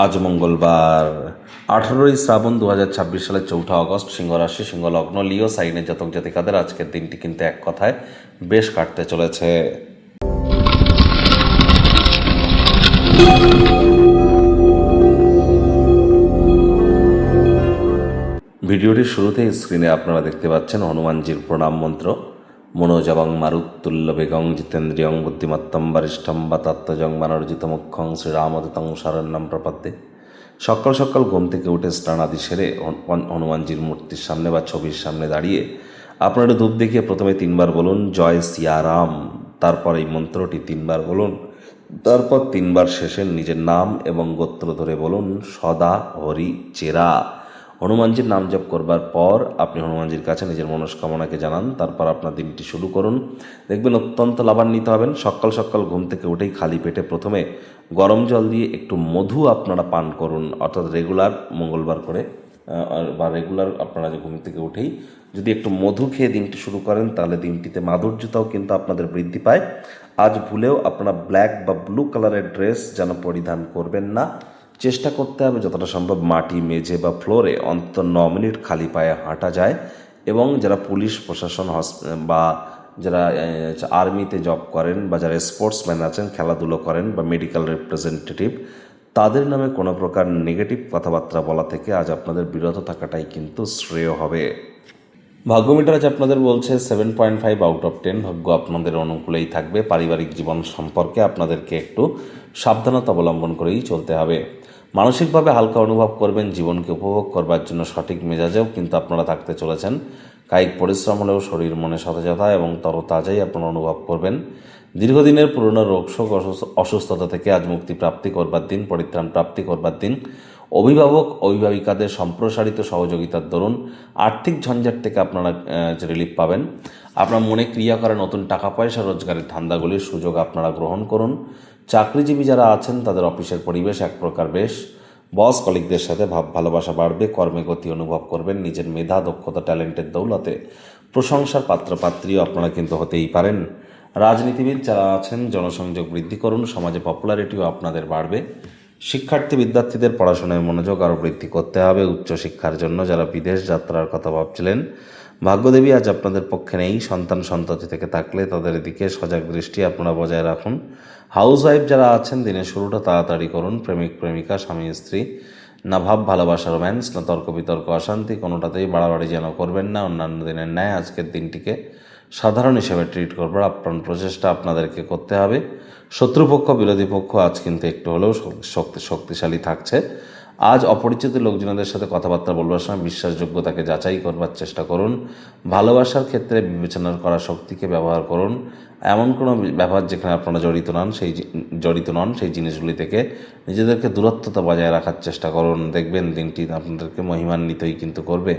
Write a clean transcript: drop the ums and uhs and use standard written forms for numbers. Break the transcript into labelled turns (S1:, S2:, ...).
S1: আজ মঙ্গলবার 18ই শ্রাবণ 2026 সালের 4 আগস্ট, সিংহ রাশি, সিংহ লগ্ন, লিও সাইনের জাতক জাতিকাদের আজকের দিনটি কিন্তু এক কথায় বেশ কাটতে চলেছে। ভিডিওটির শুরুতেই স্ক্রিনে আপনারা দেখতে পাচ্ছেন হনুমানজির প্রণাম মন্ত্র। মনোজবং মারুত্তুল্য বেগং জিতেন্দ্রিয়ং বুদ্ধিমত্তম বরিষ্ঠম বা তত্ত্বজং মানর্জিত মুখ্যং শ্রীরামদূতং শরণ্যম প্রপদ্যে। সকাল সকাল ঘুম থেকে উঠে স্নান আদি সেরে হনুমানজির মূর্তির সামনে বা ছবির সামনে দাঁড়িয়ে আপনারা ধূপ দেখিয়ে প্রথমে 3বার বলুন জয় সিয়ারাম, তারপর এই মন্ত্রটি 3বার বলুন, তারপর 3বার শেষে নিজের নাম এবং গোত্র ধরে বলুন সদা হরি চেরা। হনুমানজির নাম জপ করবার পর আপনি হনুমানজির কাছে নিজের মনস্কামনাকে জানান, তারপর আপনার দিনটি শুরু করুন। দেখবেন অত্যন্ত লাভান্বিত হবেন। সকাল সকাল ঘুম থেকে উঠেই খালি পেটে প্রথমে গরম জল দিয়ে একটু মধু আপনারা পান করুন, অর্থাৎ রেগুলার মঙ্গলবার করে বা রেগুলার আপনারা যে ঘুম থেকে উঠেই যদি একটু মধু খেয়ে দিনটি শুরু করেন তাহলে দিনটিতে মাধুর্যতাও কিন্তু আপনাদের বৃদ্ধি পায়। আজ ভুলেও আপনারা ব্ল্যাক বা ব্লু কালারের ড্রেস যেন পরিধান করবেন না। চেষ্টা করতে হবে যতটা সম্ভব মাটি, মেঝে বা ফ্লোরে অন্তত 9 মিনিট খালি পায়ে হাঁটা যায়। এবং যারা পুলিশ প্রশাসন বা যারা আর্মিতে জব করেন বা যারা স্পোর্টসম্যান আছেন, খেলাধুলো করেন বা মেডিকেল রিপ্রেজেন্টেটিভ, তাদের নামে কোনো প্রকার নেগেটিভ কথাবার্তা বলা থেকে আজ আপনাদের বিরত থাকাটাই কিন্তু শ্রেয় হবে। ভাগ্যমিটার আজ আপনাদের বলছে 7.5 আউট অফ 10। ভাগ্য আপনাদের অনুকূলেই থাকবে। পারিবারিক জীবন সম্পর্কে আপনাদেরকে একটু সাবধানতা অবলম্বন করেই চলতে হবে। মানসিকভাবে হালকা অনুভব করবেন। জীবনকে উপভোগ করবার জন্য সঠিক মেজাজেও কিন্তু আপনারা থাকতে চলেছেন। কায়িক পরিশ্রম হলেও শরীর মনে সতেজতা এবং তরতাজাই আপনারা অনুভব করবেন। দীর্ঘদিনের পুরনো রোগশোক অসুস্থতা থেকে আজ মুক্তি প্রাপ্তি করবার দিন, পরিত্রাণ প্রাপ্তি করবার দিন। অভিভাবক অভিভাবিকাদের সম্প্রসারিত সহযোগিতার দরুন আর্থিক ঝঞ্ঝাট থেকে আপনারা রিলিফ পাবেন। আপনার মনে ক্রিয়া করা নতুন টাকা পয়সা রোজগারের ধান্দাগুলির সুযোগ আপনারা গ্রহণ করুন। চাকরিজীবী যারা আছেন তাদের অফিসের পরিবেশ এক প্রকার বেশ। বস কলিগদের সাথে ভাব ভালোবাসা বাড়বে। কর্মে গতি অনুভব করবেন। নিজের মেধা, দক্ষতা, ট্যালেন্টের দৌলতে প্রশংসার পাত্রপাত্রীও আপনারা কিন্তু হতেই পারেন। রাজনীতিবিদ যারা আছেন জনসংযোগ বৃদ্ধি করুন। সমাজে পপুলারিটিও আপনাদের বাড়বে। শিক্ষার্থী বিদ্যার্থীদের পড়াশোনায় মনোযোগ আরও বৃদ্ধি করতে হবে। উচ্চশিক্ষার জন্য যারা বিদেশ যাত্রার কথা ভাবছিলেন, ভাগ্যদেবী আজ আপনাদের পক্ষে নেই। সন্তান সন্ততি থেকে থাকলে তাদের দিকে সজাগ দৃষ্টি আপনারা বজায় রাখুন। হাউস ওয়াইফ যারা আছেন দিনের শুরুটা তাড়াতাড়ি করুন। প্রেমিক প্রেমিকা, স্বামী স্ত্রী, না ভাব ভালোবাসা রোম্যান্স, না তর্ক বিতর্ক অশান্তি, কোনোটাতেই বাড়াবাড়ি যেন করবেন না। অন্যান্য দিনের ন্যায় আজকের দিনটিকে সাধারণ হিসেবে ট্রিট করবার আপ্রাণ প্রচেষ্টা আপনাদেরকে করতে হবে। শত্রুপক্ষ বিরোধী পক্ষ আজ কিন্তু একটু হলেও শক্তিশালী থাকছে। আজ অপরিচিত লোকজনদের সাথে কথাবার্তা বলবার সময় বিশ্বাসযোগ্যতাকে যাচাই করবার চেষ্টা করুন। ভালোবাসার ক্ষেত্রে বিবেচনা করা শক্তিকে ব্যবহার করুন। এমন কোনো ব্যাপার যেখানে আপনারা জড়িত নন সেই জিনিসগুলি থেকে নিজেদেরকে দূরত্বতা বজায় রাখার চেষ্টা করুন। দেখবেন দিনটি আপনাদেরকে মহিমান্বিতই কিন্তু করবে।